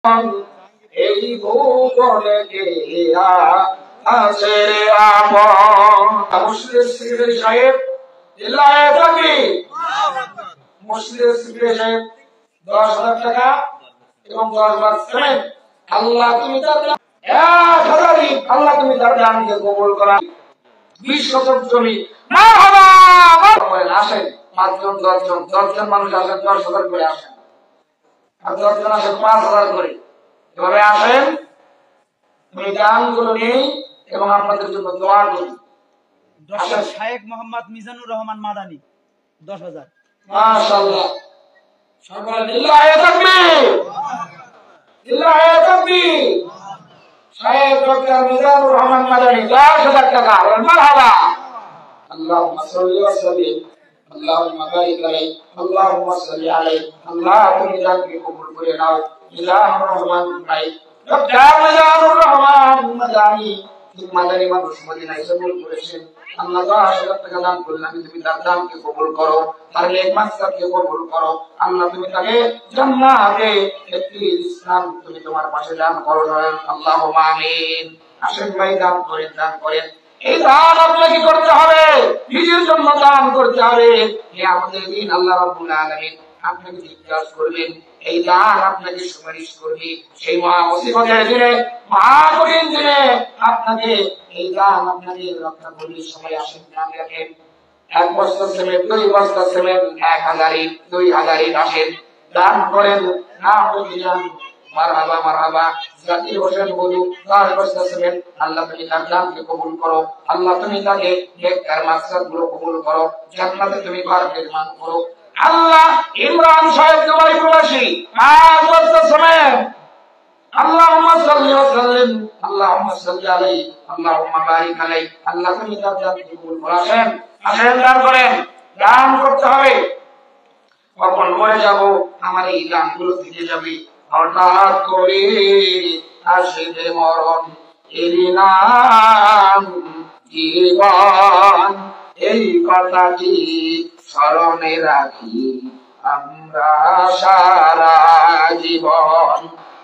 এই ভুবনে কে আছে আপন। মুর্শিদের সিকিরের সাহেব লিল্লাহি তাকবীর। মুর্শিদের সিকিরের সাহেব 10,000 টাকা এবং 10 বার সিমেন্ট। আল্লাহ তুমি তার 1000 ইট আল্লাহ তুমি তার দানকে কবুল করা। 20 শতক জমি মারহাবা আসেন 5 জন 10 জন মানুষ আসেন 10,000 করে আসেন, আর 10 জন আসেন 5,000 করে। এভাবে আসেন, আমি দানগুলো নেই এবং আপনাদের জন্য দোয়া করি। ডক্টর শায়েখ মোহাম্মদ মিজানুর রহমান মাদানী 10,000। মাশাআল্লাহ, সকলে লিল্লাহি তাকবীর, লিল্লাহি তাকবীর। শায়েখ ডক্টর মিজানুর রহমান মাদানী 10,000 টাকা। মারহাবা। আল্লাহুম্মা সাল্লি ওয়া সাল্লিম, আল্লাহুম্মা বারিক আলাইহি, আল্লাহুম্মা সাল্লি আলাইহি। আল্লাহ তুমি দানকে কবুল করে নাও। মিজানুর রহমান ভাই ডক্টর মিজানুর রহমান মাদানী মাদানী মানুষ মদিনায় কবুল করেছেন। আল্লাহ 10,000 টাকা দান করলেন, তুমি তার দানকে কবুল করো, তার নেক মাকসাদকে কবুল করো। আল্লাহ তুমি তাকে জান্নাতে একটি ইসলাম তুমি তোমার পাশে দান করো। আল্লাহুম্মা আমিন। আসেন ভাই দান করেন, দান করেন। এই দান আপনাকে করতে হবে, নিজের জন্য দান করতে হবে। হে আমাদের দিন আল্লাহ রাব্বুল আলামিন আপনাকে জিজ্ঞাসা করবেন, এই দান আপনাকে সুপারিশ করবে সেই মহা মুসিবতের দিনে, মহা কঠিন দিনে আপনাকে এই দান আপনাকে রক্ষা করবে। সবাই আসেন দান রাখেন। 1 বস্তা সিমেন্ট, 2 বস্তা সিমেন্ট, 1,000 ইট, 2,000 ইট আসেন দান করেন। না হলে যান মারহাবা মারহাবা। জাকির হোসেন বলু 10 বস্তা সিমেন্ট। আল্লাহ তুমি তার দানকে কবুল করো, আল্লাহ তুমি তাকে নেককার মাকসাদগুলো কবুল করো, জান্নাতে তুমি ঘর নির্মাণ করো। আল্লাহ ইমরান সাহেব দুবাই প্রবাসী 5 বছর সময়। আল্লাহুম্মা সাল্লি ওয়া সাল্লিম, আল্লাহুম্মা সাল্লি আলাইহি, আল্লাহুম্মা বারিক আলাইহি। আল্লাহ তুমি তার দানকে কবুল করো। আসেন আসেন দান করেন, দান করতে হবে। কখন মরে যাব আমার এই দানগুলো থেকে যাবে। হঠাৎ করে আসবে মরণ, এরই নাম জীবন। এই কথাটি স্মরণে রাখি আমরা সারা জীবন।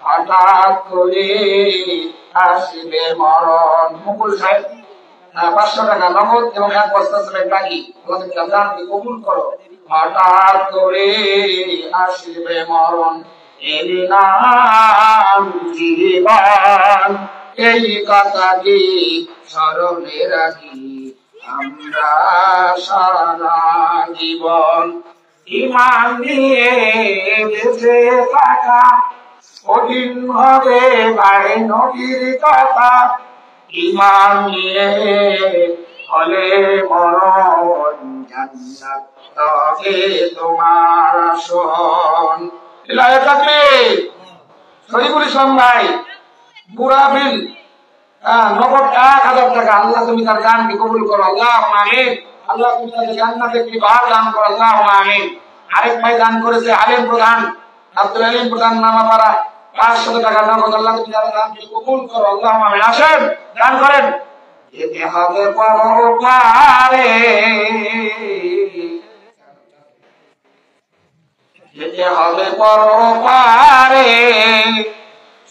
হঠাৎ করে আসবে মরণ। মুকুল সাহেব 500 টাকা নগদ এবং 1 বস্তা সিমেন্ট বাকি। আল্লাহ তুমি তার দানকে কবুল করো। হঠাৎ করে আসবে মরণ, এর নাম জীবন। এই কথাটি স্মরণে রাখি আমরা সারা জীবন। ঈমান নিয়ে বেঁচে থাকা কঠিন হবে ভাই নবীর কথা। ঈমান নিয়ে হলে মরণ, জান্নাত তবে তোমার আসন। লিল্লাহি তাকবীর। শরীফুল ইসলাম ভাই বুড়াবিল নগদ 1,000 টাকা। আল্লাহ তুমি তার দানকে কবুল করো। আল্লাহুম্মা আমিন। আল্লাহ তুমি তাকে জান্নাতে একটি ঘর দান করো। আল্লাহুম্মা আমিন। আরেক ভাই দান করেছে আলেম প্রধান আব্দুল আলিম প্রধান নামাপাড়া 500 টাকা নগদ। আল্লাহ তুমি তার দানকে কবুল করো। আল্লাহুম্মা আমিন। আসেন দান করেন। যেতে হবে পরপারে, যেতে হবে পরপারে।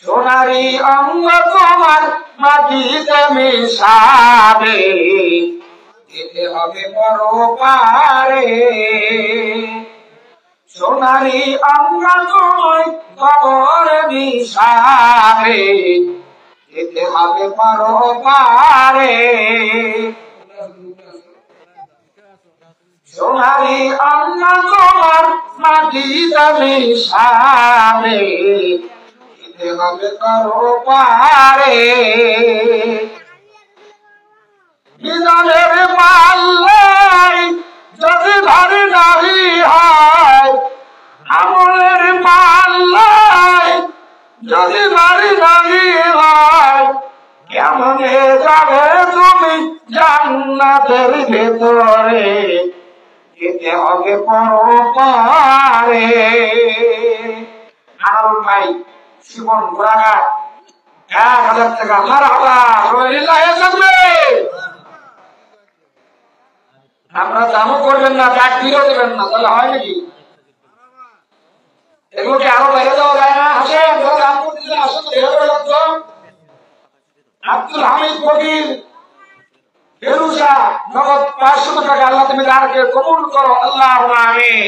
সোনারি অঙ্গ তোমার মাটিতে মিশাবে, যেতে হবে পরপারে। সোনারি অঙ্গ তোমায় কবরে মিশাবে, যেতে হবে পরপারে। সোনারি অঙ্গ তোমার মাটিতে মিশাবে, যেতে হবে পরপারে। বিধানের পাল্লাই যদি ভারী নাহি হয়, আমলের পাল্লাই যদি ভারী নাহি হয়, কেমনে যাবে তুমি জান্নাতের ভেতরে, যেতে হবে পরপারে। আনারুল ভাই জীবন ঘোরাঘাট 1,000 টাকা। মারহাবা। সবাই লিল্লাহি তাকবীর। আমরা দামও করবেন না, চাকরিও দেবেন না, তাহলে হয় নাকি? এগুলোকে আরো বাইরে যাওয়া যায় না? আসেন দাম আব্দুল হামিদ ফকির ফেরুসা নগদ 500 টাকা আল্লাহ তুমি দানকে কবুল করো আল্লাহুম্মা আমিন।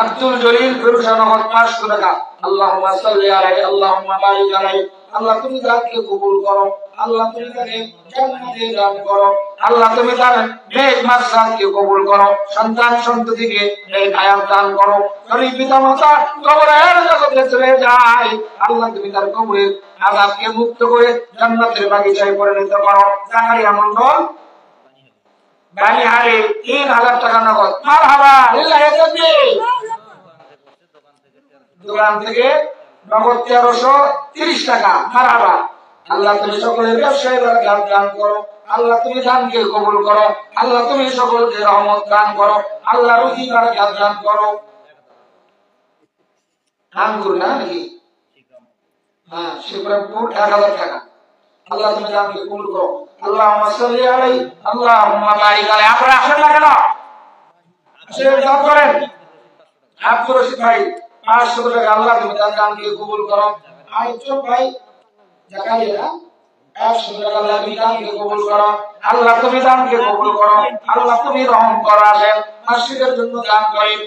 আব্দুল জলিল ফেরুসা নগদ 500 টাকা আল্লাহুম্মা সাল্লি আলাইহি আল্লাহুম্মা বারিক আলাইহি আল্লাহ তুমি দানকে কবুল করো আল্লাহ তুমি তাকে জান্নাতে দান করো আল্লাহ তুমি তার নেক মাকসাদকে কবুল করো সন্তান সন্ততিকে নেক হায়াত দান করো শরীফ পিতামাতা কবরের জগতে চলে যায় আল্লাহ তুমি তার কবরের আযাবকে মুক্ত করে জান্নাতের বাগিচায় পরিণত করো। জাকারিয়া মণ্ডল বানিহারে 3000 টাকা নগদ মারহাবা লিল্লাহি তাকবীর। দোকান থেকে নগদ 1330 টাকা মারহাবা। আল্লাহ তুমি সকলের ব্যবসায় বরকত দান করো আল্লাহ তুমি দানকে কবুল করো আল্লাহ তুমি সকলকে রহমত দান করো আল্লাহ রুজি বরকত দান করো। আঙ্গুর না নাকি হ্যাঁ শিবরামপুর 1000 টাকা আল্লাহ তুমি দানকে কবুল করো আল্লাহুম্মা সাল্লি আলাইহি আল্লাহুম্মা বারিক আলাইহি। আপনারা আসেন না কেন? আসেন দান করেন। আব্দুর রশিদ ভাই 500 টাকা আল্লাহ তুমি তার দানকে কবুল করো। আইজব ভাই জাকারিয়া 100 টাকা আল্লাহ তুমি দানকে কবুল করো আল্লাহ তুমি দানকে কবুল করো আল্লাহ তুমি রহম করো। আসেন মসজিদের জন্য দান করেন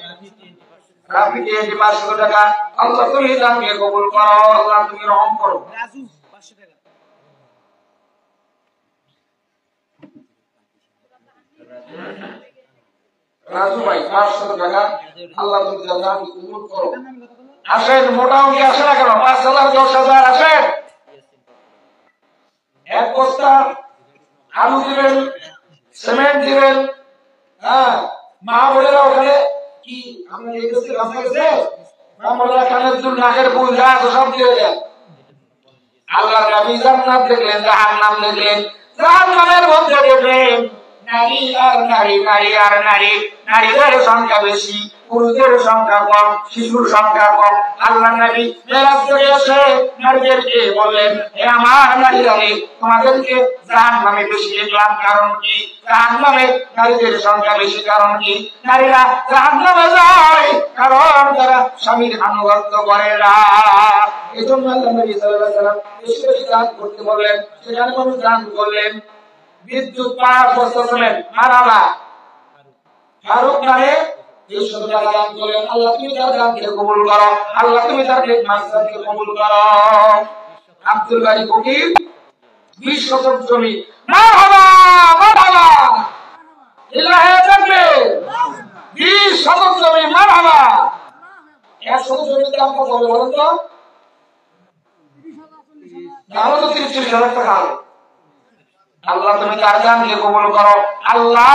রাফি দিয়ে 500 টাকা আল্লাহ তুমি দানকে কবুল করো আল্লাহ তুমি রহম করো। রাজু 500 টাকা রাজু ভাই 500 টাকা আল্লাহ তুমি তার দানকে কবুল করো। আসেন মোটা অঙ্কে আসে না কেন? 5000 10,000 আসেন। এক বস্তা আলু দিবেন সিমেন্ট দিবেন হ্যাঁ মা বোনেরা ওখানে কি আমরা এসেছি রাস্তা গেছে আমরা কানের দুল নাকের ফুল যা আছে সব দিয়ে দেন। আল্লাহর নবী জান্নাত দেখলেন জাহান্নাম দেখলেন জাহান্নামের মধ্যে দেখলেন নারী আর নারী নারী আর নারী নারীদের সংখ্যা বেশি পুরুষদের সংখ্যা কম শিশুর সংখ্যা কম। আল্লাহ নবী মেরাজ করে এসে নারীদেরকে বললেন হে আমার নারীরা তোমাদেরকে জাহান্নামে বেশি দেখলাম কারণ কি? জাহান্নামে নারীদের সংখ্যা বেশি কারণ কি? নারীরা জাহান্নামে যায় কারণ তারা স্বামীর আনুগত্য করে না। এজন্য আল্লাহ নবী সাল্লাল্লাহু আলাইহি ওয়াসাল্লাম বেশি বেশি দান করতে বললেন। সেখানে মানুষ দান করলেন বিদ্যুৎ 5 বছর চলেন মারালা ফারুক নামে 200 টাকা দান করলেন আল্লাহ তুমি তার দানকে কবুল করো আল্লাহ তুমি তার নেক মাকসাদকে কবুল করো। আব্দুল বারী ফকির 20 শতক জমি মারহাবা মারহাবা লিল্লাহি তাকবীর। 20 শতক জমি মারহাবা। 1 শতক জমির দাম কত হবে বলেন তো? দাম তো 30,000 টাকা হবে। আল্লাহ তুমি তার দানকে কবুল করো আল্লাহ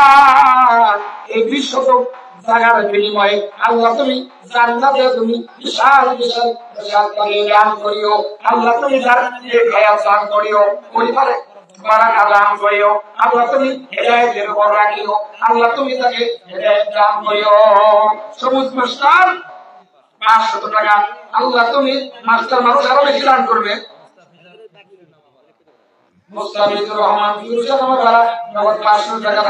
এই 20 শতক জায়গার বিনিময়ে আল্লাহ তুমি জান্নাতে তুমি বিশাল বিশাল জান্নাতে দান করিও আল্লাহ তুমি তার নেক হায়াত দান করিও পরিবারে বারাকা দান করিও আল্লাহ তুমি হেদায়েতের উপর রাখিও আল্লাহ তুমি তাকে হেদায়েত দান করিও। সবুজ মাস্টার 500 টাকা আল্লাহ তুমি মাস্টার মানুষ আরো বেশি দান করবে। মুস্তাফিজুর রহমান ফিরোজা নামারা নগদ 500 টাকা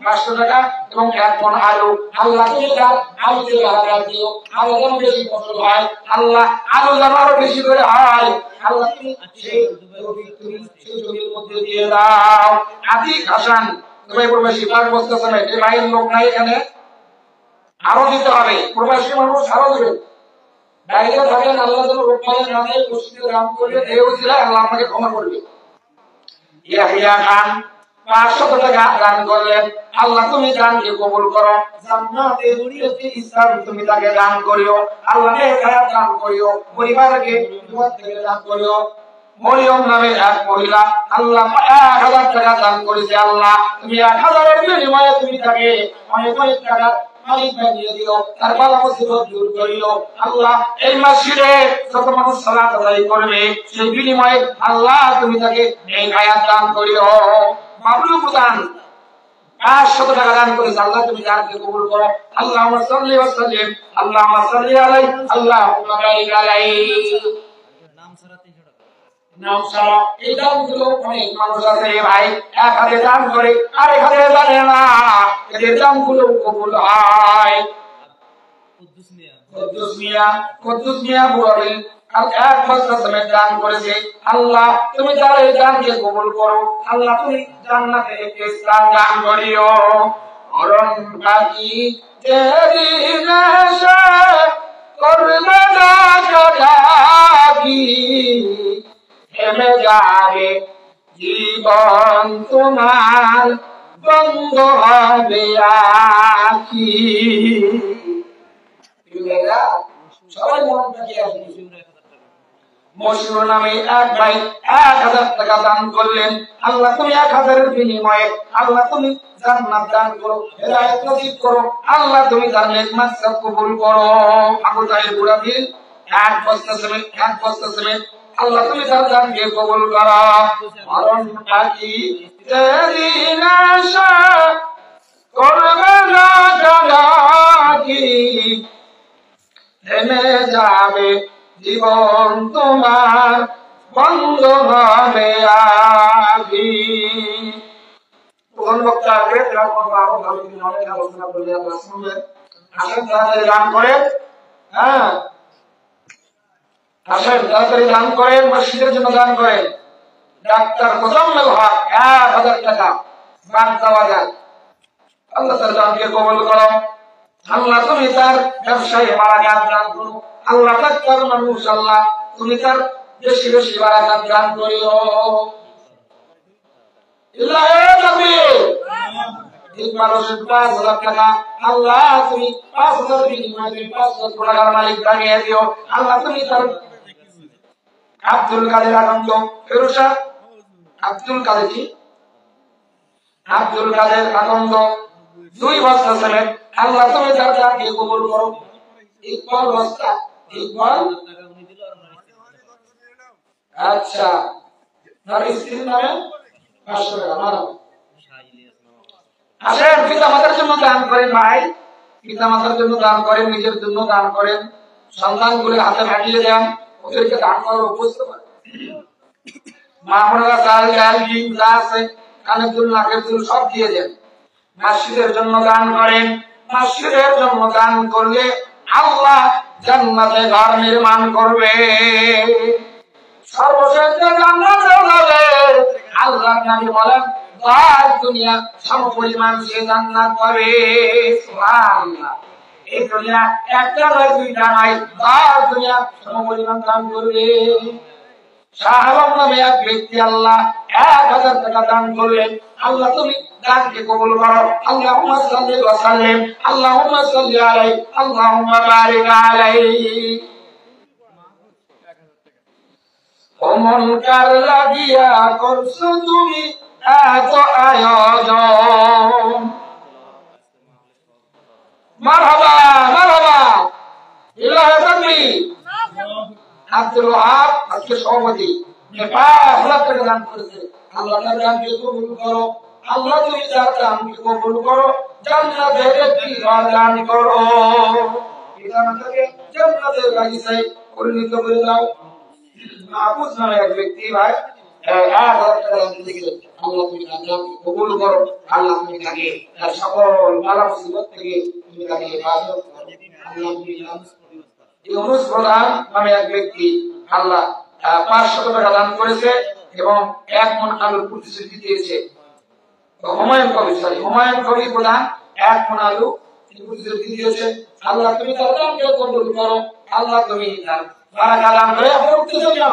500 টাকা এবং 1 মণ আলু আল্লাহ তুমি তার আলুতে বারাকা দিও আল্লাহ যেন বেশি ফসল হয় আল্লাহ আলু যেন আরো বেশি করে হয় আল্লাহ তুমি সেই জমির মধ্যে দিয়ে দাও। আতিক হাসান দুবাই প্রবাসী 5 বছর সময় এই ভাইয়ের লোক নাই এখানে আরো দিতে হবে প্রবাসী মানুষ আরো দেবে বাইরে থাকেন আল্লাহ যেন রোগবালাই না দেয় মসজিদে দান করলে এই উসিলায় আল্লাহ আমাকে ক্ষমা করবে। ইয়াহিয়া খান 500 টাকা দান করলেন আল্লাহ তুমি দানকে কবুল করো জান্নাতে দুনিয়াতে ইসলাম তুমি তাকে দান করিও আল্লাহ নেক হায়াত দান করিও পরিবারকে বিপদ থেকে দান করিও। মরিয়ম নামে এক মহিলা আল্লাহ 1000 টাকা দান করেছে আল্লাহ তুমি 1000 এর বিনিময়ে তুমি তাকে অনেক অনেক টাকা মালিক বানিয়ে দিও তার বালা মুসিবত দূর করিও আল্লাহ। এই মসজিদে যত মানুষ সালাত আদায় করবে সেই বিনিময়ে আল্লাহ তুমি তাকে এই হায়াত দান করিও। বাবলু প্রধান 500 টাকা দান করেছে আল্লাহ তুমি দানকে কবুল করো আল্লাহুম্মা সাল্লি ওয়া সাল্লিম আল্লাহুম্মা সাল্লি আলাইহি আল্লাহুম্মা বারিক আলাইহি। নাম ছাড়া এই দানগুলো অনেক মানুষ আছে ভাই এক হাতে দান করে আরেক হাতে জানে না এদের দানগুলো কবুল হয়। কুদ্দুস মিয়া বুড়াবি আর এক বছর সময় দান করেছে। আল্লাহ তুমি তার এই দানকে কবুল করো। আল্লাহ তুমি জান্নাতে একটি স্থান দান করিও। মরণ বাকি যেদিন আসে করবে না কাটাকি, থেমে যাবে জীবন তোমার, বন্ধ হবে আখি। সবাই মরণ বাকি আসবে। মশিউর নামে এক ভাই 1000 টাকা দান করলেন। আল্লাহ তুমি 1000 এর বিনিময়ে আল্লাহ তুমি জান্নাত দান করো, হেদায়েত নসিব করো। আল্লাহ তুমি তার নেক মাকসাদ কবুল করো। আবু তাহের বুড়াবি এক বছর সময় আল্লাহ তুমি তার দানকে কবুল করো। মরণ বাকি যেদিন আসে করবে না কাটাকি, থেমে যাবে জীবন তোমার, বন্ধ হবে আখি। কোন বক্তা আগে অনেক আলোচনা করলে আপনারা শুনবেন। আসেন তাড়াতাড়ি দান করেন। হ্যাঁ আসেন তাড়াতাড়ি দান করেন, মসজিদের জন্য দান করেন। ডাক্তার মোজাম্মেল হক 1000 টাকা বাগদাবাজার। আল্লাহ তার দানকে কবুল করো। আল্লাহ তুমি তার ব্যবসায় বারাকাত দান করো। আল্লাহ তার মানুষ আল্লাহ তুমি তার বেশি বেশি বারাকাত দান করিও। মানুষের 5000 টাকা আল্লাহ তুমি 5000 বিনিময়ে 500 টাকার মালিক বানিয়ে দিও। আল্লাহ তুমি তার আব্দুল কাদের আনন্দ ফেরুসা আব্দুল কাদের আনন্দ 2 বছর ছিলেন। আল্লাহ তুমি তার দানকে কবুল করো। ইকবাল বস্তা ইকবাল আচ্ছা তার স্ত্রীর নামে 500 টাকা মারা। আসেন পিতা মাতার জন্য দান করেন ভাই, পিতা মাতার জন্য দান করেন, নিজের জন্য দান করেন। সন্তানগুলো হাতে ভাটিয়ে দেন, ওদেরকে দান করার অভ্যস্ত করেন। মা বোনেরা চাল ডাল ডিম যা আছে কানের দুল নাকের দুল সব দিয়ে দেন। মসজিদের জন্য দান করেন। মসজিদের জন্য দান করলে আল্লাহ জান্নাতে ঘর নির্মাণ করবে। সর্বশেষ জান্নাতে যাবে। আল্লাহর নবী বলেন দুনিয়া সমপরিমাণ সে জান্নাত পাবে। সুবহানাল্লাহ। এই দুনিয়া একটা নয় দুইটা নয়, দুনিয়া সমপরিমাণ দান করবে। সাহাবাব নামে এক ব্যক্তি আল্লাহ 1000 টাকা দান করলেন। আল্লাহ তুমি দানকে কবুল করো। আল্লাহুম্মা সাল্লি ওয়া সাল্লিম, আল্লাহুম্মা সাল্লি আলাইহি, আল্লাহুম্মা বারিক আলাইহি। ওমন কার লাগিয়া করছো তুমি এত আয়োজন। মারহাবা মারহাবা ইলাহি তাকবীর। আব্দুল ওয়াহাব আজকে সভাপতি 5,00,000 টাকা দান করেছে। আল্লাহ তার দানকে কবুল করো। আল্লাহ তুমি তার দানকে কবুল করো। জান্নাতের একটি ঘর দান করো। পিতা মাতাকে জান্নাতের বাগিচায় পরিণত করে দাও। মাহফুজ নামে এক ব্যক্তি ভাই 1000 টাকা দান করেছে। আল্লাহ তুমি তার দানকে কবুল করো। আল্লাহ তুমি তাকে তার সকল বালা মুসিবত থেকে তুমি তাকে হেফাজত করো। আল্লাহ তুমি ইউনুস প্রধান নামে এক ব্যক্তি আল্লাহ 500 টাকা দান করেছে এবং 1 মণ আলুর প্রতিশ্রুতি দিয়েছে। হুমায়ুন কবি প্রধান 1 মণ আলু প্রতিশ্রুতি দিয়েছে। আল্লাহ তুমি তার দানকে কবুল করো। আল্লাহ তুমি তার বারাকা দান করে। আপনারা উঠতেছেন না?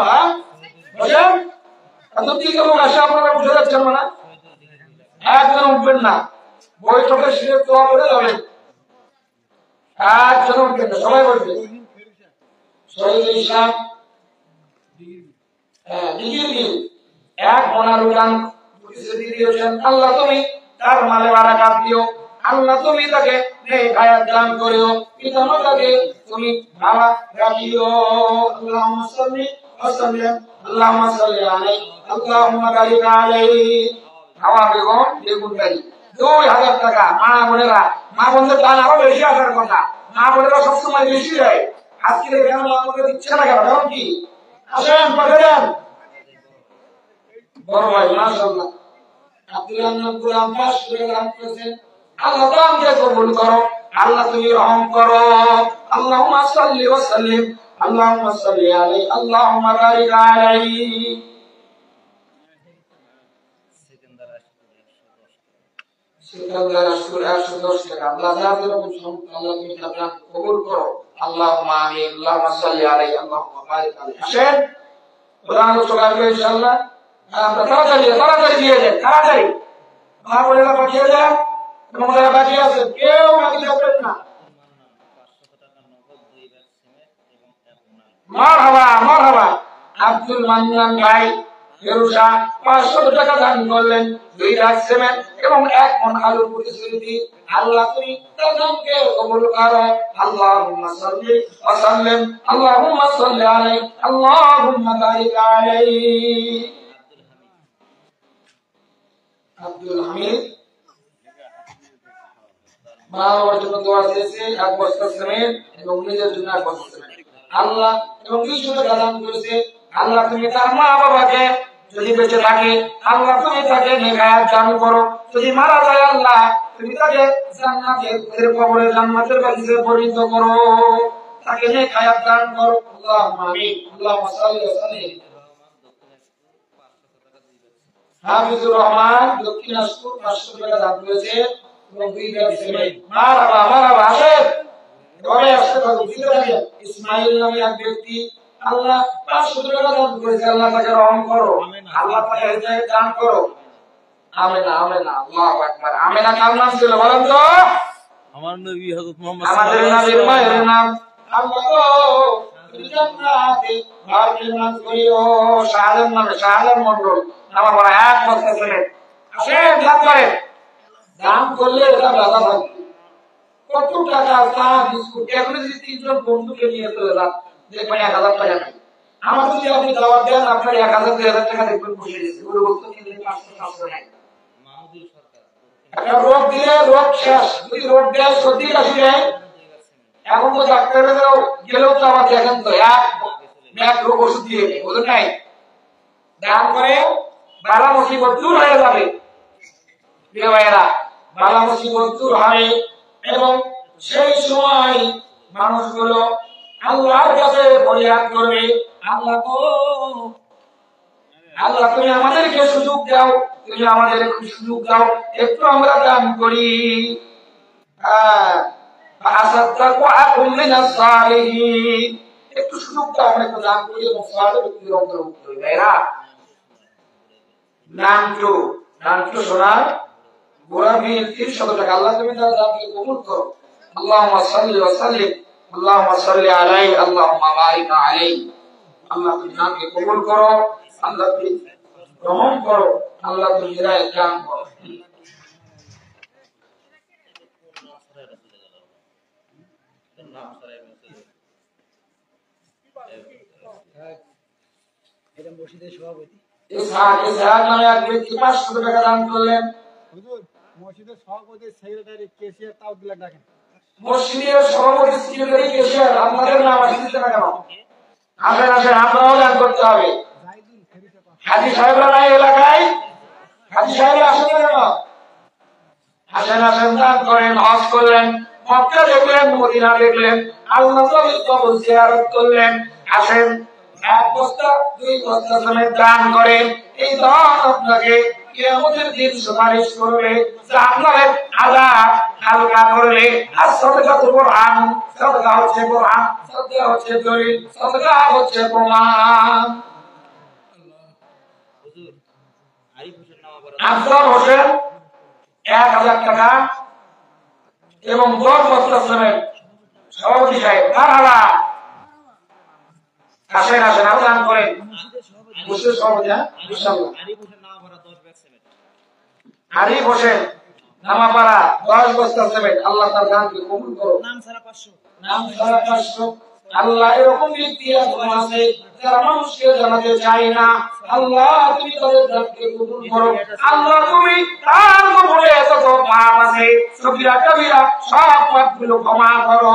বুঝলেন? এত দিকে লোক আসে আপনারা উঠে যাচ্ছেন না? একজন উঠবেন না, বৈঠকের শেষে দোয়া করে যাবেন। একজন উঠবেন না, সবাই বলবে শহীদ ইসলাম 1 মণ আলু দান প্রতিশ্রুতি দিয়েছেন। আল্লাহ তুমি তার মালে বারাকাত দিও। আল্লাহ তুমি তাকে নেক হায়াত দান করিও। পিতা মাতাকে তুমি ভালো রাখিও। আল্লাহুম্মা সাল্লি ওয়া সাল্লিম, আল্লাহুম্মা সাল্লি আলাইহি, আল্লাহুম্মা বারিক আলাইহি। হাওয়া বেগুন বাড়ি 2000 টাকা। মা বোনদের দান আরো বেশি আসার কথা। মা বোনেরা সবসময় বেশি দেয়। আজকে কেন আমাকে দিচ্ছে না কেন? কারণ কি? আসেন পাঠিয়ে দেন। বড় ভাই মাশাআল্লাহ আব্দুল আন্নান গোলাম 500 টাকা দান করেছেন। আল্লাহ দানকে কবুল করো। আল্লাহ তুমি রহম করো। আল্লাহুম্মা সাল্লি ওয়া সাল্লিম, আল্লাহুম্মা সাল্লি আলাইহি, আল্লাহুম্মা বারিক আলাইহি। সিকান্দার আসুর 110 টাকা। আল্লাহ যার যেরকম সম্পদ আল্লাহ তুমি তার কবুল করো। আল্লাহুম্মা আমিন। আল্লাহুম্মা সাল্লি আলাইহি, আল্লাহুম্মা বারিক আলাইহি। আসেন কোরআন চলে ইনশাআল্লাহ। আমরা তাড়াতাড়ি দিয়ে দেন, তাড়াতাড়ি মা বোনেরা পাঠিয়ে দেন। এবং যারা বাকি আছে কেউ বাকি থাকবেন না। মারহাবা মারহাবা। আব্দুল মান্নান ভাই ফেরুসা 500 টাকা দান করলেন, 2 লাখ সিমেন্ট এবং 1 মণ আলুর প্রতিশ্রুতি। আল্লাহ তুমি তার দানকে কবুল করো। আল্লাহুম্মা সাল্লি ওয়া সাল্লিম, আল্লাহুম্মা সাল্লি আলাইহি, আল্লাহুম্মা বারিক আলাইহি। আব্দুল হামিদ মা বাবার জন্য দোয়া চেয়েছে, 1 বস্তা সিমেন্ট এবং নিজের জন্য 1 বস্তা সিমেন্ট। আল্লাহ এবং 200 টাকা দান করেছে। আল্লাহ তুমি তার মা বাবাকে যদি বেঁচে থাকে আল্লাহ তুমি তাকে নেক হায়াত দান করো, যদি মারা যায় আল্লাহ তুমি তাকে জান্নাতের কবরে জান্নাতের বাগিচে পরিণত করো, তাকে নেক হায়াত দান করো। আল্লাহুম্মা আমিন। আল্লাহুম্মা সাল্লি ওয়া সাল্লিম। হাফিজুর রহমান দক্ষিণ দিনাজপুর 500 টাকা দান করেছে এবং 2 ব্যাগ সিমেন্ট। মারহাবা মারহাবা। আসেন তবে আসতে পারো দিতে থাকেন। ইসমাইল নামে এক ব্যক্তি আল্লাহ 500 টাকা দান করেছে, আল্লাহ তাকে রহম করো, আল্লাহ তাকে হেদায়েত দান করো। আমিন আমিন। আল্লাহু আকবার। আমিনা কার নাম ছিল বলেন তো? আমার নবী হযরত মুহাম্মদ আমাদের নবীর মায়ের নাম। আল্লাহ গো তুমি জান্নাতে ঘর নির্মাণ করিও। শাহাদাত নামে শাহাদাত মণ্ডল আমার বড় 1 বছর ছিলেন। আসেন দান করেন। দান করলে এটা বাধা থাকবে। কত টাকা চা বিস্কুট এগুলো যদি 3 জন বন্ধুকে নিয়ে চলে যান দেখবেন 1000 টাকা নাই। আমার যদি আপনি জবাব দেন আপনার 1000 2000 টাকা দেখবেন বসে গেছে। ওর বলতে কিনলে 500 নাই। একটা রোগ দিলে রোগ শেষ, যদি রোগ দেয় সর্দি কাশি দেয় এখন তো ডাক্তারেরও গেলেও তো আবার দেখেন তো এক রোগ ওষুধ দিয়ে ওদের নাই। দান করে বালা মুসিবত দূর হয়ে যাবে। প্রিয় ভাইয়েরা বালা মুসিবত দূর হবে এবং সেই সময় মানুষগুলো আল্লাহর কাছে ফরিয়াদ করবে, আল্লাহ গো আল্লাহ তুমি আমাদেরকে সুযোগ দাও, তুমি আমাদের একটু সুযোগ দাও, একটু আমরা দান করি। একটু সুযোগ দাও, আমরা একটু দান করি এবং সালেহ ব্যক্তির অন্তর্ভুক্ত হই। ভাইরা নানটু সোনার বুড়া বিল 300 টাকা। আল্লাহ তুমি তার দানকে কবুল করো। আল্লাহুম্মা সাল্লি ওয়া সাল্লিম, আল্লাহুম্মা সাল্লি আলাইহি, আল্লাহুম্মা বারিক আলাইহি। আল্লাহ তুমি দানকে কবুল করো, আল্লাহ তুমি রহম করো, আল্লাহ তুমি হিদায়াত দান করো। এটা মসজিদের সভাপতি ইসহাক নামে এক ব্যক্তি 500 টাকা দান করলেন। হুজুর মসজিদের সভাপতি সেক্রেটারি কেশিয়ার তাওদিলা ডাকেন। মসজিদের সভাপতি সেক্রেটারি কেশিয়ার আপনাদের নাম আসছে না কেন? আসেন আসেন, আপনারাও দান করতে হবে। হাজী সাহেবরা নাই এলাকায়? হাজী সাহেবরা আসেন না কেন? আসেন আসেন, দান করেন। হজ করলেন, মক্কা দেখলেন, মদিনা দেখলেন, আল্লাহ নবীর কবর জিয়ারত করলেন। আসেন 1 বস্তা 2 বস্তা সমেত দান করেন। এই দান আপনাকে কিয়ামতের দিন সুপারিশ করবে, জান্নাতের আযাব হালকা করবে। আর সাদাকা তো কোরআন, সাদাকা হচ্ছে কোরআন, সাদাকা হচ্ছে দলিল, সাদাকা হচ্ছে প্রমাণ। হুজুর আরিফ হোসেন নামাপাড়া আফজাল হোসেন 1000 টাকা এবং 10 বস্তা সমেত সভাপতি সাহেব। মারহাবা। আসেন আসেন, আর দান করেন। মুসলিম সভাপতি ইনশাআল্লাহ। Arif Hossain Namapara 10 bag cement. আরিফ হোসেন নামাপাড়া 10 বস্তা সিমেন্ট। আল্লাহ তার দানকে কবুল করো। নাম ছাড়া 500। নাম ছাড়া 500। আল্লাহ এরকম ব্যক্তি আছে যারা মানুষকে জানাতে চায় না, আল্লাহ তুমি তাদের দানকে কবুল করো। আল্লাহ তুমি তার কবরে যত পাপ আছে সগীরা কবিরা সব পাপগুলো ক্ষমা করো।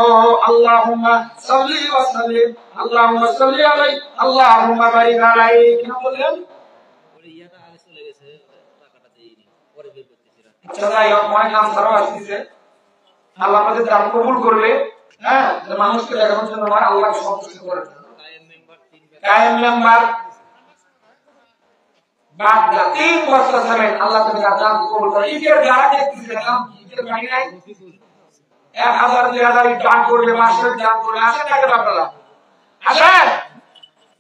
আল্লাহুম্মা সাল্লি ওয়া সাল্লিম, আল্লাহুম্মা সাল্লি আলাইহি, আল্লাহুম্মা বারিক আলাইহি। কি বলেন? ওরে ইয়াটা আগে চলে গেছে, টাকাটা দেইনি, পরে বের করতেছি। আচ্ছা যাই হোক, অনেক নাম ছাড়াও আসতেছে। আল্লাহ আমাদের দান কবুল করবে। হ্যাঁ, মানুষকে দেখানোর জন্য নয়, আল্লাহ সন্তুষ্ট করার জন্য। কায়েম মেম্বার বাগদা 3 বছর সিমেন্ট আল্লাহ তুমি তার দান কবুল করো। ঈদের যারা দেখতেছি দেখলাম ঈদের বাড়ি নাই 1000 2000 দান করবে, মাসের দান করবে, আসেন না কেন আপনারা? আসেন,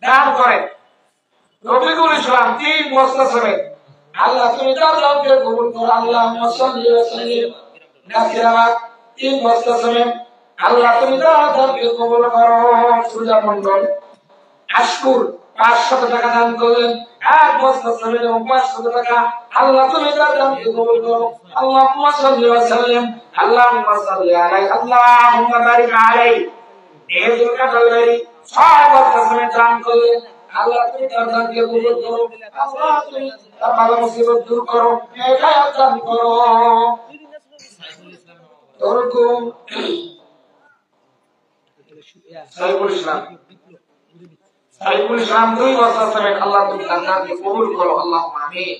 দান করেন। রফিকুল ইসলাম 3 বছর সিমেন্ট আল্লাহ তুমি তার দানকে কবুল করো। আল্লাহুম্মা সাল্লি ওয়া সাল্লিম। নাসিরাবাদ 3 বছর সিমেন্ট আল্লাহ তুমি তার দানকে কবুল করো। সুজা মন্ডল আশকুর 500 টাকা দান করলেন, 1 বছর সিমেন্ট এবং 500 টাকা আল্লাহ তুমি তার দানকে কবুল করো। আল্লাহুম্মা সাল্লি ওয়া সাল্লিম। আল্লাহুম্মা সাল্লি আলাইহি আল্লাহুম্মা বারিক আলাইহি। এই দুর্গাটারি 6 বছর সিমেন্ট দান করলেন, আল্লাহ তুমি তার দানকে কবুল করো। আল্লাহ তুমি তার বালা মুসিবত দূর করো, নেকায়াত দান করো। তোরকম সাইফুল ইসলাম 2 বছর সিমেন্ট আল্লাহ তুমি তার দানকে কবুল করো। আল্লাহুম্মা আমিন।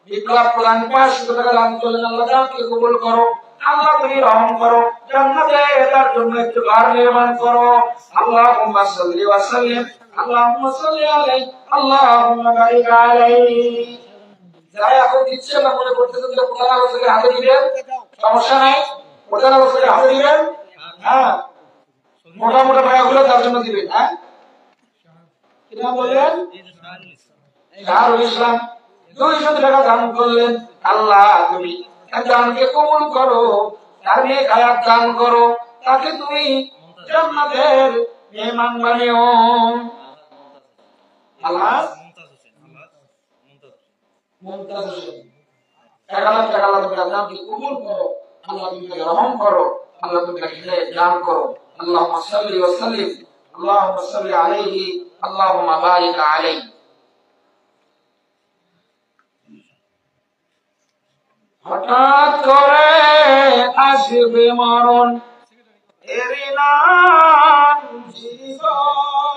বিপ্লব প্রধান 500 টাকা দান করলেন, আল্লাহ দানকে কবুল করো। আল্লাহ তুমি রহম করো, জান্নাতে তার জন্য একটু ঘর নির্মাণ করো। আল্লাহুম্মা সাল্লি ওয়া সাল্লিম। আল্লাহুম্মা সাল্লি আলাইহি আল্লাহুম্মা বারিক আলাইহি। যারা এখন দিচ্ছেন না মনে করতেছেন যে প্রধান আলোচকের হাতে দিবেন, সমস্যা নাই, প্রধান আলোচকের হাতে দিবেন। হ্যাঁ, মোটা মোটা ভাইগুলো তার জন্য দিবেন। হ্যাঁ, কি নাম বললেন? শাহরুল ইসলাম 200 টাকা দান করলেন, আল্লাহ তুমি তার দানকে কবুল করো, তার নেকায়াত দান করো, তাকে তুমি জান্নাতের মেহমান বানিও। আল্লাহ মুমতাজ হোসেন 1000 টাকা আল্লাহ তুমি তার দানকে কবুল করো, আল্লাহ তুমি তাকে রহম করো, আল্লাহ তুমি তাকে হিদায়াত দান করো। আল্লাহুম্মা সাল্লি ওয়া সাল্লিম। আল্লাহুম্মা সাল্লি আলাইহি আল্লাহুম্মা বারিক আলাইহি। হঠাৎ করে আসবে মরণ, এরই নাম জীবন।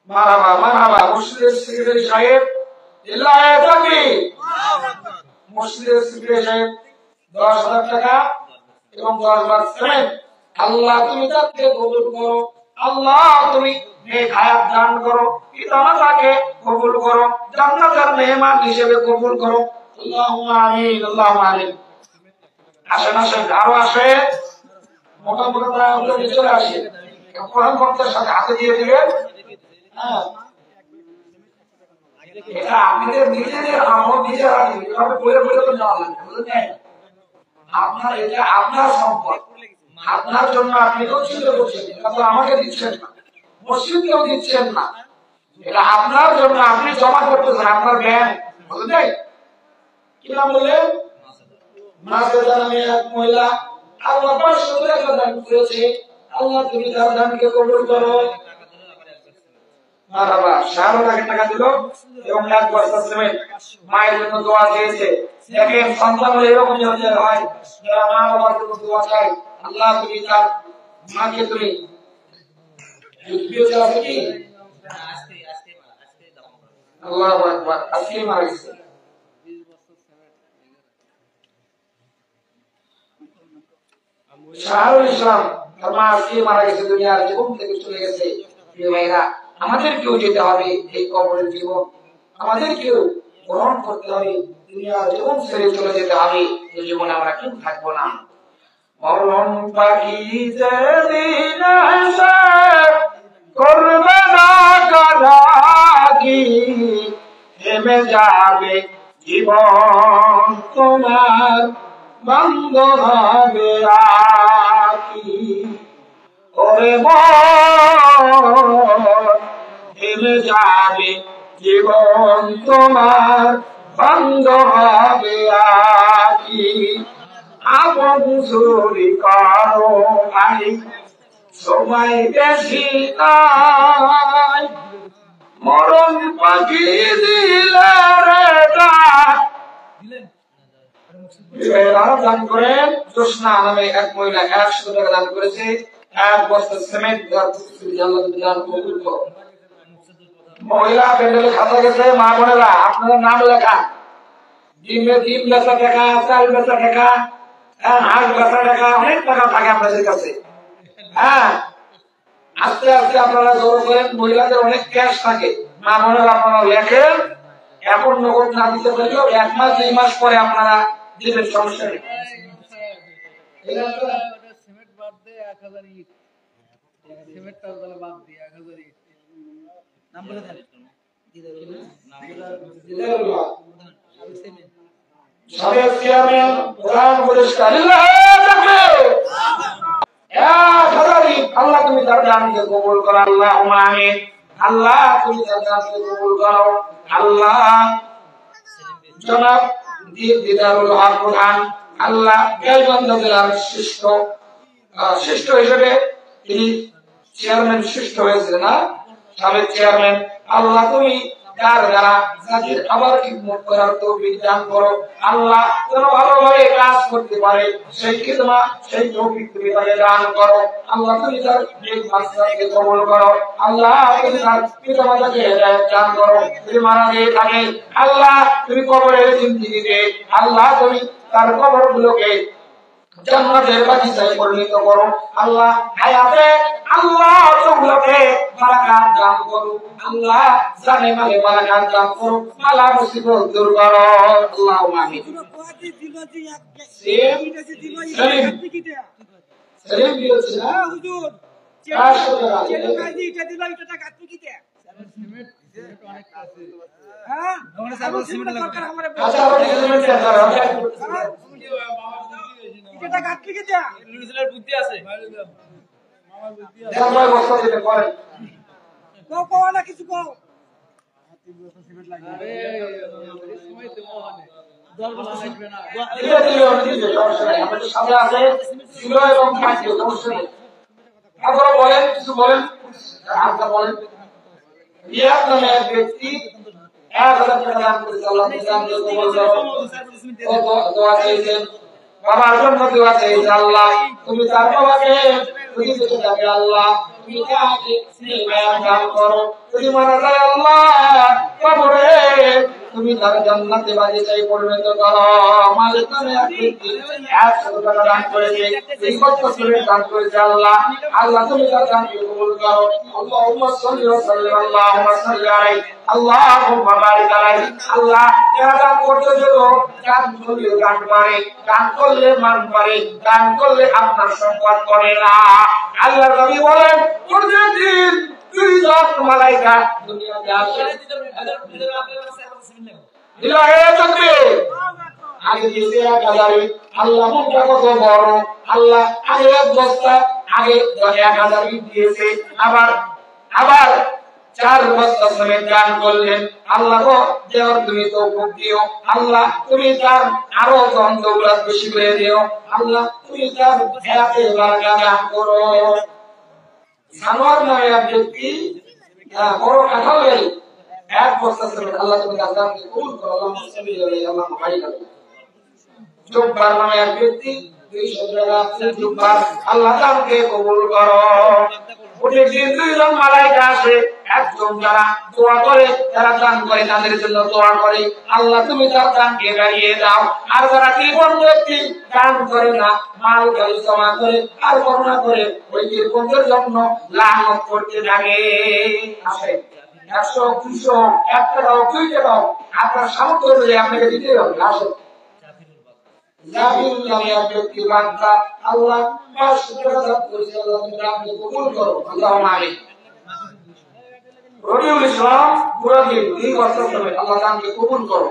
মারহাবা মারহাবা। মসজিদের সেক্রেটারি সাহেব লিল্লাহি তাকবীর। মসজিদের সেক্রেটারি সাহেব 10,000 টাকা এবং 10 বার সিমেন্ট আল্লাহ তুমি তাকে কবুল করো। আল্লাহ তুমি নেক হায়াত দান করো, পিতামাতাকে কবুল করো, জান্নাতের মেহমান হিসেবে কবুল করো। আল্লাহুম্মা আমিন, আল্লাহুম্মা আমিন। আসেন আসেন, আরো আসে, মোটা মোটা প্রায়গুলো চলে আসে। কোরআন বক্তার সাথে হাতে দিয়ে দিবেন। হ্যাঁ, এটা আপনাদের নিজেদের আমল, নিজেরা দিবেন, এভাবে বলে বলে তো নেওয়া লাগবে, বুঝলেন? আপনার এটা আপনার সম্পদ, আপনার জন্য আপনি গচ্ছিত করছেন, এটা তো আমাকে দিচ্ছেন না, মসজিদকেও দিচ্ছেন না, এটা আপনার জন্য আপনি জমা করতেছেন, আপনার ব্যাংক, বুঝলেন? কি নাম বললেন? মাসেদা নামে এক মহিলা আল্লাহ 500 টাকা দান করেছে, আল্লাহ তুমি তার দানকে কবুল করো। মারহাবা। শাহরুল টাকা দিল এবং 1 বস্তা সিমেন্ট মায়ের জন্য দোয়া চেয়েছে। দেখেন, সন্তান হলে এরকম হতে হয়, যারা মা বাবার জন্য দোয়া চায়, আল্লাহ তুমি তার মাকে তুমি আল্লাহু আকবার। আজকে মারা গেছে। শাহরুল ইসলাম তার মা আজকে মারা গেছে, দুনিয়ার জীবন থেকে চলে গেছে। প্রিয় ভাইরা, আমাদেরকেও যেতে হবে এই কবরের জীবন, আমাদেরকেও গ্রহণ করতে হবে, দুনিয়ার জীবন ছেড়ে চলে যেতে হবে। এই জীবনে আমরা কেউ থাকবো না। মরণ পাখি যেদিন এসে করবে না কারাকি, থেমে যাবে জীবন তোমার, বন্ধ হবে আকি। ওরে মন, থেমে যাবে জীবন তোমার, বন্ধ হবে আকি। আপন চুরি করো ভাই, সময় বেশি নাই, মরণ পাখি দিলে রে ডাক। দান করেন। জোসনা নামে এক মহিলা 100 টাকা দান করেছে, 1 বস্তা সিমেন্ট দান কবুল করো। মহিলা প্যান্ডেলে খাতা গেছে, মা বোনেরা আপনারা নাম লেখান, ডিম বেচা টাকা, চাল বেচা টাকা, হাঁস বেচা টাকা, অনেক টাকা থাকে আপনাদের কাছে। হ্যাঁ, আস্তে আস্তে আপনারা জড়ো করেন, মহিলাদের অনেক ক্যাশ থাকে, মা বোনেরা আপনারা লেখেন, এখন নগদ না দিতে পারলেও 1 মাস 2 মাস পরে আপনারা দিবেন, সমস্যা নেই। সিমেন্ট বাদ দিয়ে 1000 ইট, সিমেন্ট তার বাদ দিয়ে 1000 ইট নাম বলে দেন। সাবেক চেয়ারম্যান প্রধান উপদেষ্টা আল্লাহ তুমি তার দানকে কবুল করো, আল্লাহুম্মা আমিন। আল্লাহ তুমি তার দানকে কবুল করো। আল্লাহ জনাব দিদারুল হক প্রধান, আল্লাহ গাইবান্ধা জেলার শ্রেষ্ঠ হিসেবে তিনি চেয়ারম্যান শ্রেষ্ঠ হয়েছিলেন না, সাবেক চেয়ারম্যান। আল্লাহ তুমি তার দ্বারা জাতির আবার খিদমত করার তৌফিক দান করো। আল্লাহ যেন ভালোভাবে কাজ করতে পারে, সেই খিদমত সেই তৌফিক তুমি তাকে দান করো। আল্লাহ তুমি তার নেক মাসলাকে কবুল করো। আল্লাহ তুমি তার পিতামাতাকে হেদায়েত দান করো। যদি মারা গিয়ে থাকে আল্লাহ তুমি কবরের জিন্দেগিতে আল্লাহ তুমি তার কবরগুলোকে জান্নাতের বাগিচায় পরিণত করো। আল্লাহ হায়াতে আল্লাহ চৌলতে বারাকাত দান করো। আল্লাহ জানে মালে বারাকাত দান করো, মালা মুসিবত দূর করো। আল্লাহুম্মা আমিন। সেলিম দিয়েছে না হুজুর, 400 টাকা এটা দিল, এটা টাকা আপনি কি দেন? সিমেন্ট অনেক আছে। হ্যাঁ, আমরা সাবল সিমেন্ট দরকার আমারে। আচ্ছা, আমরা সিমেন্ট দরকার হবে। এটা টাকা আপনি কি দেন? নিউজিল্যান্ডের বুদ্ধি আছে, মামার বুদ্ধি আছে। দেন ভাই বস্তা দিতে পারে। কও না কিছু কও। 3 বস্তা সিমেন্ট লাগে। আরে সময় তো মহানে 10 বস্তা লাগবে না। এটা দিলে আমি দিতে সমস্যা নাই। আমাদের সামনে আছে কিলো এবং 5 কিলো, সমস্যা নেই। আপনারা বলেন, কিছু বলেন, আপনারা বলেন। ইয়ার নামে এক ব্যক্তি 1000 টাকা দান করেছে, আল্লাহ তাআলা কবুল করো। দোয়া চাইছেন, বাবার জন্য দোয়া চাইছেন, আল্লাহ তুমি তার বাবাকে তুমি দিতে যাবে, আল্লাহ তুমি তাকে স্নেহ মায়া দান করো। যদি মারা যায় আল্লাহ কবরে তুমি তার জান্নাতে বাগিচায় পরিণত করো। মালিক নামে এক ব্যক্তি 100 টাকা দান করেছে, 20 বছর দান করেছে, আল্লাহ আল্লাহ তুমি তার দানকে কবুল করো। আল্লাহুম্মা সাল্লি ওয়া সাল্লিম, আল্লাহুম্মা সাল্লি আলাইহি, আল্লাহুম্মা বারিক আলাইহি। আল্লাহ যারা দান করতে দেবো, দান করলে দান পারে, দান করলে মান পারে, দান করলে আপনার সম্পদ করে না। আল্লাহ নবী বলেন প্রতিদিন 2জন মালায়েকা দুনিয়াতে আসে। দিলাহে তাকবীর। আগে দিয়েছে 1000, আল্লাহ মুখটা কত বড়, আল্লাহ আগে 1 বস্তা, আগে 1000 দিয়েছে, আবার 4 বস্তা সিমেন্ট দান করলেন। আল্লাহ গো দেওয়ার তুমি তৌফিক দিও, আল্লাহ তুমি তার আরো ধন দৌলত বেশি করে দিও, আল্লাহ তুমি তার হায়াতে বারাকা দান করো। সানোয়ার নামে এক ব্যক্তি বড় কাঁঠাল গাড়ি 1 বস্তা সিমেন্ট, আল্লাহ তুমি তার দানকে কবুল করো। আল্লাহুম্মা সাল্লি আলাইহি, আল্লাহুম্মা বারিক আলাইহি। জব্বার নামে এক ব্যক্তি 200 টাকা জব্বার, আল্লাহ দানকে কবুল করো। প্রতিদিন 2জন মালায়েকা আসে, একজন যারা দোয়া করে, যারা দান করে তাদের জন্য দোয়া করে, আল্লাহ তুমি তার দানকে বাড়িয়ে দাও। আর যারা কৃপণ ব্যক্তি দান করে না, মাল গাড়ি জমা করে আর করুণা করে, ওই কৃপণদের জন্য লানত করতে থাকে। আসে 100, 200, 1 টাকাও 2 টাকাও আপনার সামর্থ্য অনুযায়ী আপনাকে দিতে হবে। আসে জাবির নামে এক ব্যক্তি বান্দা, আল্লাহ 500 টাকা দান করেছে, আল্লাহ তুমি দানকে কবুল করো। আল্লাহুম্মা আমিন। রবিউল ইসলাম মুরাদি 2 বছর ধরে, আল্লাহ দানকে কবুল করো।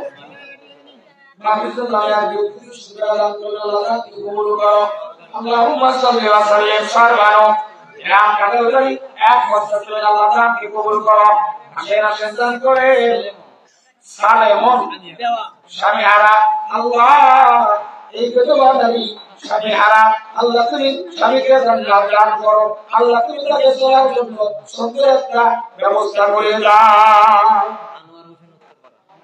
মাহফিজুল নামে এক ব্যক্তি 100 টাকা দান করে, আল্লাহ দানকে কবুল করো। আল্লাহুম্মা সাল্লি ওয়া সাল্লিম সারবানো রাম কাদারি 1 বছর ধরে, আল্লাহ দানকে কবুল করো। আসেন দান করে সালেমন স্বামী হারা, আল্লাহ এই বিধবা নারী স্বামী হারা, আল্লাহ তুমি স্বামীকে জান্নাত দান করো, আল্লাহ তুমি তাকে চলার জন্য সুন্দর একটা ব্যবস্থা করে দাও।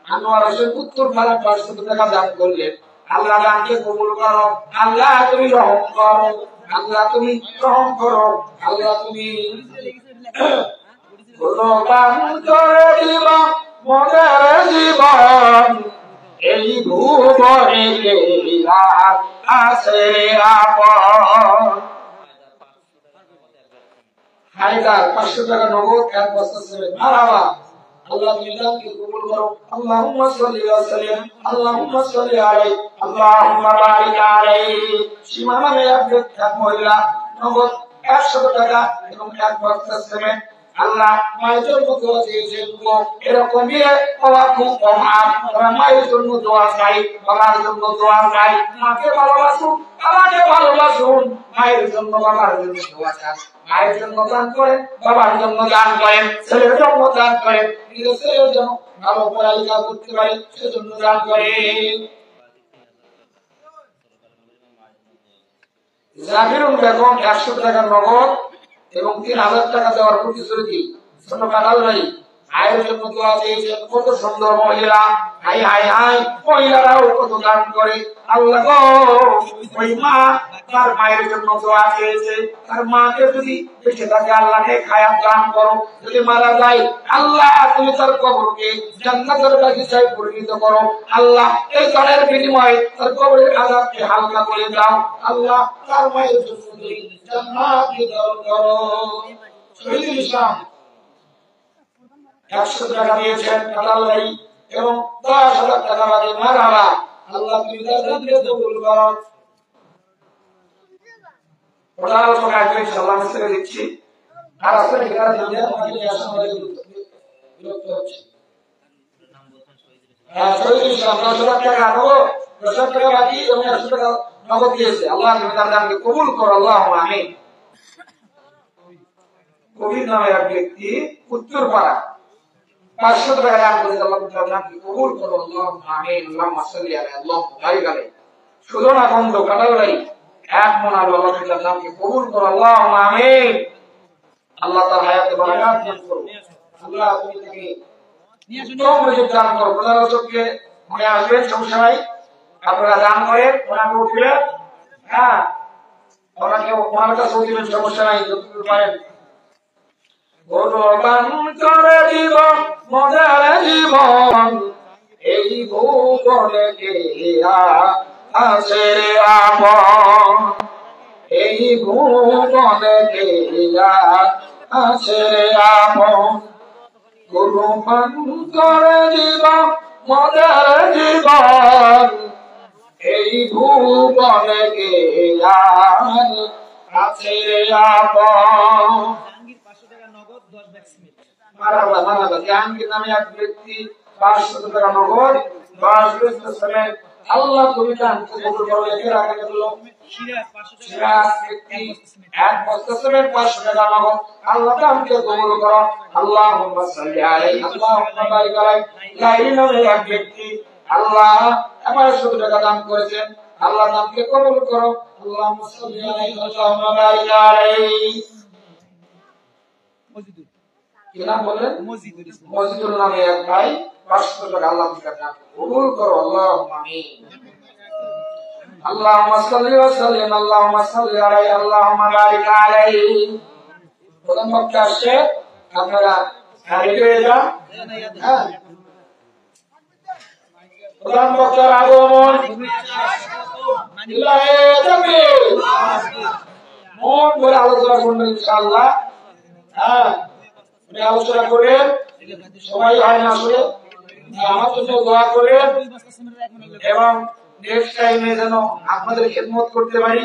আনোয়ার হোসেন উত্তর পাড়া 500 টাকা দান করলেন, আল্লাহ দানকে কবুল করো, আল্লাহ তুমি রহম করো, আল্লাহ তুমি রহম করো, আল্লাহ তুমি করে দিবা মনের জীবন, এই ভুবনে কে আর আছে আপন। হায়দার 500 টাকা নগদ, এক বস্তা সিমেন্ট। মারহাবা। আল্লাহ মিজানকে কবুল করো। আল্লাহুম্মা সাল্লি ওয়া সাল্লিম, আল্লাহুম্মা সাল্লি আলাইহি, আল্লাহুম্মা বারিক আলাইহি। সীমা নামে এক মহিলা নগদ 100 টাকা এবং এক বস্তা সিমেন্ট। আল্লাহ মায়ের জন্য দোয়া দিয়েছেন, এরকম দিয়ে বাবা খুব অভাব, মায়ের জন্য দোয়া চাই, বাবার জন্য দোয়া চাই। মাকে ভালোবাসুন, বাবাকে ভালোবাসুন, মায়ের জন্য বাবার জন্য দোয়া চান। মায়ের জন্য দান করেন, বাবার জন্য দান করেন, ছেলের জন্য দান করেন, নিজের ছেলের জন্য ভালো পড়ালেখা করতে পারে সেজন্য দান করেন। জাকিরুল বেগম 100 টাকা নগদ এবং 3000 টাকা দেওয়ার প্রতিশ্রুতি। ছোট কাটাল ভাই মায়ের জন্য দোয়া চেয়েছেন। কত সুন্দর মহিলা, হাই হাই হাই, মহিলারাও কত দান করে। আল্লাহ গো, ওই মা তার মায়ের জন্য দোয়া চেয়েছে, তার মাকে যদি বেঁচে থাকে আল্লাহ নেক হায়াত দান করো, যদি মারা যায় আল্লাহ তুমি তার কবরকে জান্নাতের বাগিচায় পরিণত করো। আল্লাহ এই দানের বিনিময়ে তার কবরের আযাবকে হালকা করে দাও। আল্লাহ তার মায়ের জন্য তুমি জান্নাত দান করো। শহীদুল ইসলাম 100 টাকা দিয়েছেন কাটাল ভাই এবং 10,000 টাকা লাগে। মারহাবা। আল্লাহ তুমি তার রিজিক কবুল করো। ওটা আলোচনা আগে ইনশাআল্লাহ আমি ছেড়ে দিচ্ছি। আর আসলে এখানে দিলে আমাকে আসলে বিরক্ত হচ্ছে। শহীদুল ইসলাম 10,000 টাকা নগদ, 10,000 টাকা বাকি এবং 100 টাকা নগদ দিয়েছে। আল্লাহ তুমি তার দানকে কবুল করো। আল্লাহুম্মা আমিন। কবির নামে এক ব্যক্তি উত্তরপাড়া 500 টাকা দান করেছে। আল্লাহ তাআলা দানকে কবুল করো। আল্লাহুম্মা আমিন। আল্লাহুম্মা সাল্লি আলাইহি, আল্লাহুম্মা বারিক আলাইহি। সুদনা বন্ধ কাটালাই এক মন আলু, আল্লাহ তাআলা দানকে কবুল করো। আল্লাহুম্মা আমিন। আল্লাহ তার হায়াতে বারাকাত দান করো। আল্লাহ তুমি তাকে উত্তম রিজিক দান করো। প্রধান আলোচককে মনে আসবেন, সমস্যা নাই, আপনারা দান করেন, ওনাকে উঠবেন। হ্যাঁ, ওনাকে ওনার কাছে উঠবেন, সমস্যা নাই, যতটুকু পারেন। ভগবান করে দিব মজার জীবন, এই ভুবনে কে আছে রে আপন। এই ভুবনে কে আছে রে আপন। ভগবান করে দিব মজার জীবন, এই ভুবনে কে আছে রে আপন। মারহাবা মারহাবা। জাহাঙ্গীর নামে এক ব্যক্তি 500 টাকা নগদ, 10 বস্তা সিমেন্ট। আল্লাহ তুমি দানকে কবুল করো। এর আগে হলো সিরাজ ব্যক্তি এক বস্তা সিমেন্ট, 500 টাকা নগদ। আল্লাহ দানকে কবুল করো। আল্লাহুম্মা সাল্লি আলাইহি, আল্লাহুম্মা বারিক আলাইহি। লাইলি নামে এক ব্যক্তি আল্লাহ 500 টাকা দান করেছেন। আল্লাহ দানকে কবুল করো। আল্লাহুম্মা সাল্লি আলাইহি, আল্লাহুম্মা বারিক আলাইহি। কি নাম বললেন? মজিদুল নামে এক ভাই 500 টাকা আল্লাহ তাআলা কবুল করো। আল্লাহুম্মা আমিন। আল্লাহুম্মা সাল্লি ওয়া সাল্লিম, আল্লাহুম্মা সাল্লি আলাইহি, আল্লাহুম্মা বারিক আলাইহি। প্রথম বক্তা আসছে, আপনারা রেডি হয়ে যান। হ্যাঁ, প্রথম বক্তার আগমন। ইল্লাহি তাকবীর। মন ভরে আলোচনা করবেন ইনশাআল্লাহ। হ্যাঁ, আলোচনা করেন, সবাই হয় না আসলে আমার জন্য দোয়া করেন এবং নেক্সট টাইমে যেন আপনাদের খেদমত করতে পারি।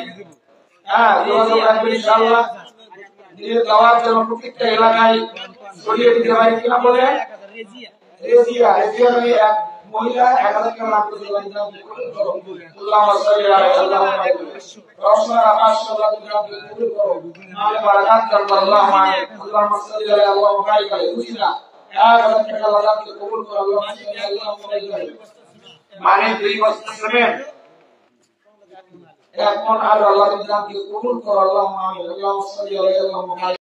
হ্যাঁ, যোগাযোগ রাখবেন ইনশাআল্লাহ। নিজের দাওয়াত যেন প্রত্যেকটা এলাকায় ছড়িয়ে দিতে পারি। কিনা বলেন? রেজিয়া নামে এক মহিলা 1000 টাকা লাভ করতে পারি। আল্লাহুম্মা সাল্লি আলাইহি, আল্লাহুম্মা বারিক আলাইহি। রওশনার আকাশ আল্লাহ তুমি কবুল করো। মাল বারাকাত দান করো। আল্লাহুম্মা আমিন। আল্লাহুম্মা সাল্লি আলাইহি, আল্লাহুম্মা বারিক আলাইহি। উসিলা 1000 টাকা লাগাতে কবুল করো। আল্লাহুম্মা সাল্লি আলাইহি, আল্লাহুম্মা বারিক আলাইহি। মানে 2 বস্তা সিমেন্ট, এক মন আলু, আল্লাহ তুমি দানকে কবুল করো। আল্লাহুম্মা আমিন। আল্লাহুম্মা সাল্লি আলাইহি, আল্লাহুম্মা বারিক